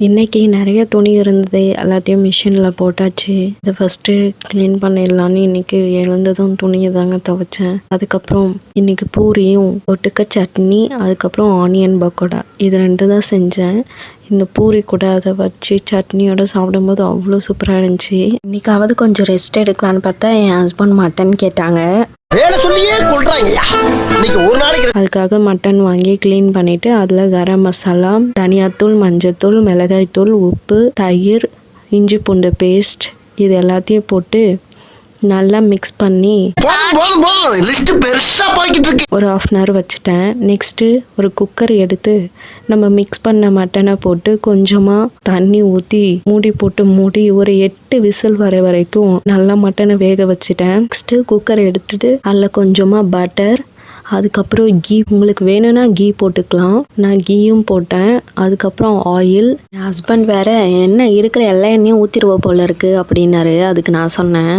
இன்றைக்கி நிறைய துணி இருந்தது, எல்லாத்தையும் மிஷினில் போட்டாச்சு. இதை ஃபஸ்ட்டு க்ளீன் பண்ணிடலான்னு இன்றைக்கி எழுந்ததும் துணியை தாங்க துவைச்சேன். அதுக்கப்புறம் இன்றைக்கி பூரியும் ஒட்டுக்க சட்னி, அதுக்கப்புறம் ஆனியன் பக்கோடா, இது 2 தான் செஞ்சேன். இந்த பூரி கூட அதை வச்சு சட்னியோட சாப்பிடும்போது அவ்வளோ சூப்பராக இருந்துச்சு. இன்றைக்காவது கொஞ்சம் ரெஸ்ட் எடுக்கலான்னு பார்த்தா என் ஹஸ்பண்ட் மட்டன் கேட்டாங்க. அதுக்காக மட்டன் வாங்கி க்ளீன் பண்ணிவிட்டு அதில் கரம் மசாலா, தனியாத்தூள், மஞ்சத்தூள், மிளகாய்த்தூள், உப்பு, தயிர், இஞ்சி பூண்டு பேஸ்ட் இது எல்லாத்தையும் போட்டு நல்லா மிக்ஸ் பண்ணி ஒரு 1/2 hour வச்சுட்டேன். நெக்ஸ்ட்டு ஒரு குக்கர் எடுத்து நம்ம மிக்ஸ் பண்ண மட்டனை போட்டு கொஞ்சமாக தண்ணி ஊற்றி மூடி போட்டு மூடி ஒரு 8 விசில் வர வரைக்கும் நல்லா மட்டனை வேக வச்சுட்டேன். நெக்ஸ்ட்டு குக்கர் எடுத்துட்டு அதில் கொஞ்சமாக பட்டர், அதுக்கப்புறம் கீ, உங்களுக்கு வேணும்னா கீ போட்டுக்கலாம். நான் கீயும் போட்டேன். அதுக்கப்புறம் ஆயில். என் ஹஸ்பண்ட் வேற என்ன இருக்கிற எல்லா எண்ணெயும் ஊற்றிடுவ போல இருக்கு அப்படின்னாரு. அதுக்கு நான் சொன்னேன்,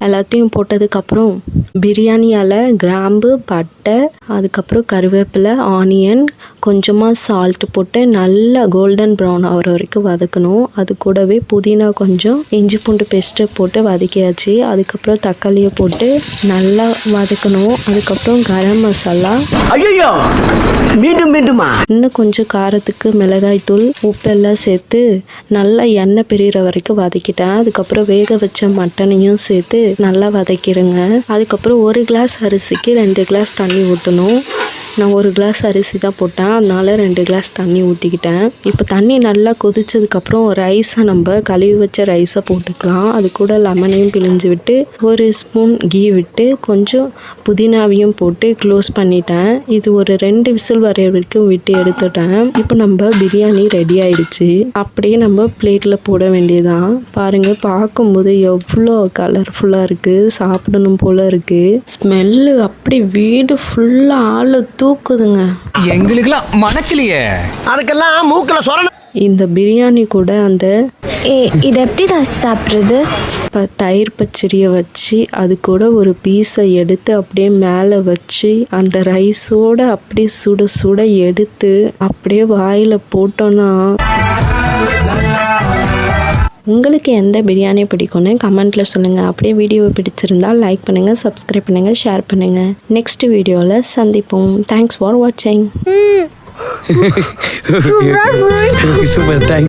எல்லாத்தையும் போட்டதுக்கப்புறம் பிரியாணி இலை, கிராம்பு, பட்டை, அதுக்கப்புறம் கருவேப்பிலை, ஆனியன், கொஞ்சமாக சால்ட் போட்டு நல்லா கோல்டன் ப்ரௌன் ஆகிற வரைக்கும் வதக்கணும். அது கூடவே புதினா, கொஞ்சம் இஞ்சி பூண்டு பேஸ்ட்டு போட்டு வதக்கியாச்சு. அதுக்கப்புறம் தக்காளியை போட்டு நல்லா வதக்கணும். அதுக்கப்புறம் கரம் மசாலா, இன்னும் கொஞ்சம் காரத்துக்கு மிளகாய் தூள், உப்பெல்லாம் சேர்த்து நல்லா எண்ணெய் பிரிகிற வரைக்கும் வதக்கிட்டேன். அதுக்கப்புறம் வேக வச்ச மட்டனையும் சேர்த்து நல்லா வதக்கிடுங்க. அதுக்கப்புறம் 1 கிளாஸ் அரிசிக்கு 2 கிளாஸ் தண்ணி ஊற்றணும். நான் 1 கிளாஸ் அரிசி தான் போட்டேன், அதனால 2 கிளாஸ் தண்ணி ஊற்றிக்கிட்டேன். இப்போ தண்ணி நல்லா கொதிச்சதுக்கப்புறம் ரைஸை நம்ம கழுவி வச்ச ரைஸை போட்டுக்கலாம். அது கூட லெமனையும் பிழிஞ்சு விட்டு 1 ஸ்பூன் கீ விட்டு கொஞ்சம் புதினாவையும் போட்டு க்ளோஸ் பண்ணிட்டேன். இது ஒரு 2 விசில் வர வரைக்கும் விட்டு எடுத்துட்டேன். இப்போ நம்ம பிரியாணி ரெடி ஆயிடுச்சு. அப்படியே நம்ம பிளேட்டில் போட வேண்டியதான். பாருங்கள், பார்க்கும்போது எவ்வளோ கலர்ஃபுல்லாக இருக்குது, சாப்பிடணும் போல் இருக்குது. ஸ்மெல்லு அப்படி வீடு ஃபுல்லாக ஆளு தூக்குதுங்க. எங்களுக்குலாம் மணக்கலையே, அதுக்கெல்லாம் மூக்கல சொரணும். இந்த பிரியாணி கூட அந்த இது எப்படி நான் சாப்பிட்றது? தயிர் பச்சடியை வச்சு அது கூட ஒரு பீஸை எடுத்து அப்படியே மேலே வச்சு அந்த ரைஸோடு அப்படியே சுட சுட எடுத்து அப்படியே வாயில் போட்டோன்னா, உங்களுக்கு எந்த பிரியாணி பிடிக்கும்னு கமெண்ட்டில் சொல்லுங்கள். அப்படியே வீடியோவை பிடிச்சிருந்தால் லைக் பண்ணுங்கள், சப்ஸ்கிரைப் பண்ணுங்கள், ஷேர் பண்ணுங்கள். நெக்ஸ்ட் வீடியோவில் சந்திப்போம். தேங்க்ஸ் ஃபார் வாட்சிங்.